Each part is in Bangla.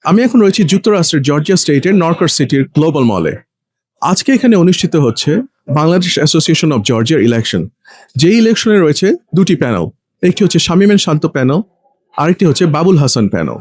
আমি এখন রয়েছি যুক্তরাষ্ট্রের জর্জিয়া স্টেটের নরকার সিটির গ্লোবাল মলে। আজকে এখানে অনুষ্ঠিত হচ্ছে বাংলাদেশ অ্যাসোসিয়েশন অব জর্জিয়ার ইলেকশন। যে ইলেকশনে রয়েছে দুটি প্যানেল, একটি হচ্ছে শামীম শান্ত প্যানেল, আরেকটি হচ্ছে বাবুল হাসান প্যানেল।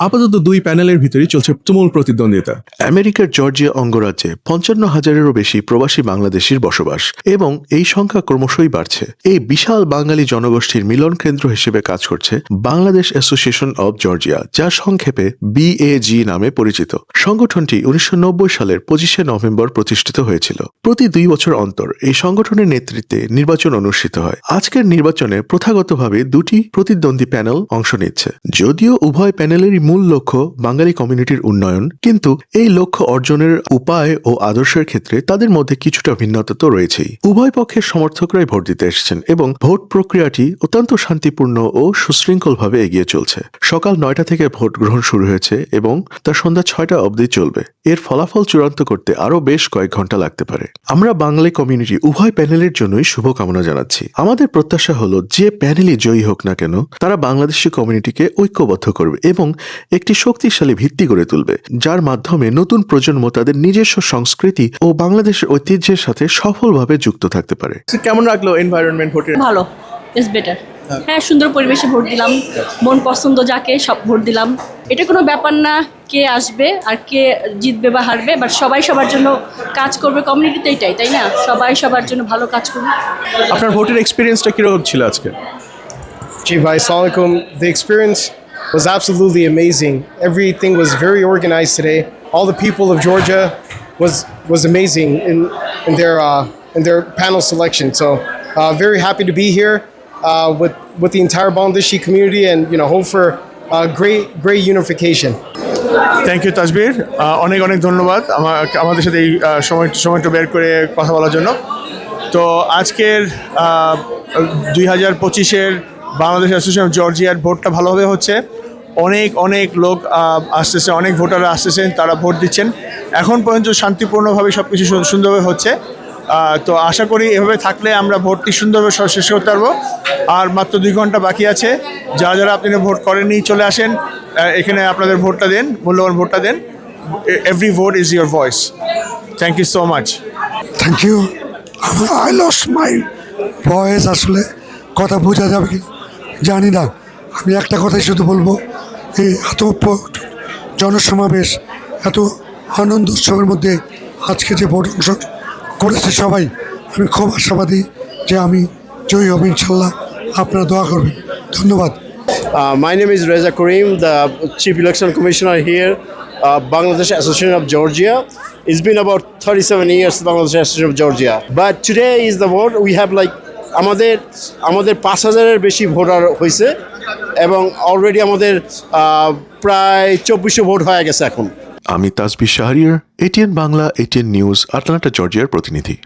আপাতত দুই প্যানেলের ভিতরেই চলছে তুমুল প্রতিদ্বন্দ্বিতা। আমেরিকার জর্জিয়া অঙ্গরাজ্যে ৫৫,০০০-এরও বেশি প্রবাসী বাংলাদেশির বসবাস এবং এই সংখ্যা ক্রমশই বাড়ছে। এই বিশাল বাঙালি জনগোষ্ঠীর মিলন কেন্দ্র হিসেবে কাজ করছে বাংলাদেশ অ্যাসোসিয়েশন অব জর্জিয়া, যা সংক্ষেপে BAG নামে পরিচিত। সংগঠনটি ১৯৯০ সালের ২৫শে নভেম্বর প্রতিষ্ঠিত হয়েছিল। প্রতি ২ বছর অন্তর এই সংগঠনের নেতৃত্বে নির্বাচন অনুষ্ঠিত হয়। আজকের নির্বাচনে প্রথাগতভাবে দুটি প্রতিদ্বন্দ্বী প্যানেল অংশ নিচ্ছে। যদিও উভয় প্যানেলেরই মূল লক্ষ্য বাঙালি কমিউনিটির উন্নয়ন, কিন্তু এই লক্ষ্য অর্জনের উপায় ও আদর্শের ক্ষেত্রে তাদের মধ্যে কিছুটা ভিন্নতা তো রয়েছেই। উভয় পক্ষের সমর্থকরাই ভোট দিতে এসেছেন এবং ভোট প্রক্রিয়াটি অত্যন্ত শান্তিপূর্ণ ও সুশৃঙ্খলভাবে এগিয়ে চলছে। সকাল ৯টা থেকে ভোট গ্রহণ শুরু হয়েছে এবং তা সন্ধ্যা ৬টা অবধি চলবে। এর ফলাফল চূড়ান্ত করতে আরও বেশ কয়েক ঘন্টা লাগতে পারে। আমরা বাঙালি কমিউনিটি উভয় প্যানেলের জন্যই শুভকামনা জানাচ্ছি। আমাদের প্রত্যাশা হলো যে প্যানেলই জয়ী হোক না কেন, তারা বাংলাদেশি কমিউনিটিকে ঐক্যবদ্ধ করবে এবং একটি শক্তিশালী ভিত্তি গড়ে তুলবে, যার মাধ্যমে নতুন প্রজন্ম তাদের নিজস্ব সংস্কৃতি ও বাংলাদেশের ঐতিহ্যের সাথে সফলভাবে যুক্ত থাকতে পারে। কেমন লাগলো এনভায়রনমেন্ট ভোটের? ভালো, ইটস বেটার। হ্যাঁ, সুন্দর পরিবেশে ভোট দিলাম, মন পছন্দ যাকে সব ভোট দিলাম। এটা কোনো ব্যাপার না কে আসবে আর কে জিতবে বা হারবে, বাট সবাই সবার জন্য কাজ করবে। কমিউনিটিতে এইটাই, তাই না? সবাই সবার জন্য ভালো কাজ করবে। আপনার ভোটের এক্সপিরিয়েন্সটা কিরকম ছিল আজকে? Ji bhai, assalamu alaikum. The experience was absolutely amazing. Everything was very organized today. All the people of Georgia was amazing in their panel selection. So very happy to be here with the entire Bangladeshi community, and hope for great unification. Thank you Tazbir, অনেক অনেক ধন্যবাদ আমাদের সাথে এই সময়টা বের করে কথা বলার জন্য। তো আজকের 2025-এর বাংলাদেশ অ্যাসোসিয়েশন অফ জর্জিয়ার ভোটটা ভালোভাবে হচ্ছে। অনেক লোক আসতেছে, অনেক ভোটাররা আসতেছেন, তারা ভোট দিচ্ছেন। এখন পর্যন্ত শান্তিপূর্ণভাবে সব কিছু সুন্দরভাবে হচ্ছে। তো আশা করি এভাবে থাকলে আমরা ভোটটি সুন্দরভাবে শেষ করতে পারবো। আর মাত্র 2 ঘন্টা বাকি আছে। যারা আপনি ভোট করেননি, চলে আসেন এখানে, আপনাদের ভোটটা দেন, মূল্যবান ভোটটা দেন। Every vote is your voice. Thank you so much. Thank you. I lost my voice. আসলে কথা বোঝা যাবে কি জানি না। আমি একটা কথাই শুধু বলবো, এই এত জনসমাবেশ, এত আনন্দ উৎসবের মধ্যে আজকে যে ভোট অংশ করেছে সবাই, আমি খুব আশাবাদী যে আমি জয়ী হব ইনশাল্লাহ। আপনারা দোয়া করবেন। ধন্যবাদ। My name is Reza Karim, the Chief Election Commissioner here, Bangladesh Association of Georgia. It's been about 37 years, Bangladesh Association of Georgia. But today is the vote. We have আমাদের 5,000-এর বেশি ভোটার হয়েছে এবং অলরেডি আমাদের প্রায় 2400 ভোট হয়ে গেছে এখন। আমি Tazbir Shahriar, ATN Bangla, ATN news, Atlanta জর্জিয়ার প্রতিনিধি।